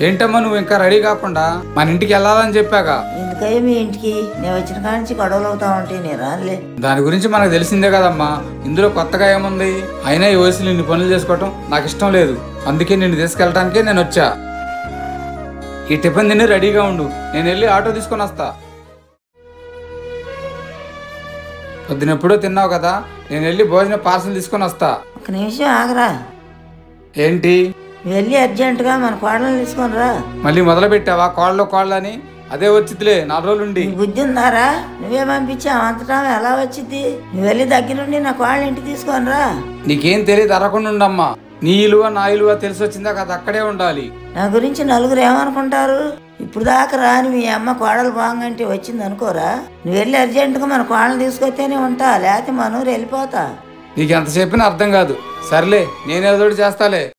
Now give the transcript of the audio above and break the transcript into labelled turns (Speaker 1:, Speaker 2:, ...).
Speaker 1: ఏంటమ్మా నువ్వు ఇంకా రెడీ కాకుండా మన ఇంటికి వెళ్ళాలని చెప్పాక?
Speaker 2: ఎందుకయ్యా మీ ఇంటికి? నేను వచ్చిన కాడి నుంచి గొడవలు అవుతా ఉంటే నేను రానులే.
Speaker 1: దాని గురించి మనకు తెలిసిందే కదమ్మా. ఇందులో కొత్తగా ఏముంది? అయినా ఈ వయసులో ఇన్ని పనులు చేసుకోవటం నాకు ఇష్టం లేదు. అందుకే నిన్ను తీసుకెళ్ళటానికే నేను వచ్చా. ఈ టిఫిన్ తిని రెడీగా ఉండు, నేను వెళ్ళి ఆటో తీసుకొని వస్తా. పొద్దునెప్పుడో తిన్నావు కదా, నేను వెళ్ళి భోజనం పార్సల్ తీసుకొని వస్తా.
Speaker 2: ఒక నిమిషం ఆగరా.
Speaker 1: ఏంటి?
Speaker 2: వెళ్ళి అర్జెంటుగా మన కోడలు తీసుకొని రా.
Speaker 1: మళ్ళీ మొదలు పెట్టావా కోళ్ళని? అదే వచ్చిద్దిలే 4 రోజులుండి.
Speaker 2: బుద్ధి ఉందారా? నువ్వే పంపించావు, అంతటా ఎలా వచ్చింది? నువ్వు వెళ్ళి దగ్గరుండి నా కోళ్ళ ఇంటికి తీసుకొని రా.
Speaker 1: నీకేం తెలియదు, అరకుండా ఉండమ్మా. నీ ఇలువ నా ఇలువ తెలిసి వచ్చిందా కదా, అక్కడే ఉండాలి.
Speaker 2: నా గురించి నలుగురు ఏమనుకుంటారు? ఇప్పుడు దాకా రాని మీ అమ్మ కోడలు బాగంటే వచ్చింది అనుకోరా? నువ్వు వెళ్ళి అర్జెంటుగా మన కోళ్ళని తీసుకొస్తేనే ఉంటా, లేకపోతే మన ఊరు వెళ్ళిపోతా.
Speaker 1: నీకు ఎంత చెప్పినా అర్థం కాదు. సర్లే, నేనేదో చేస్తాలే.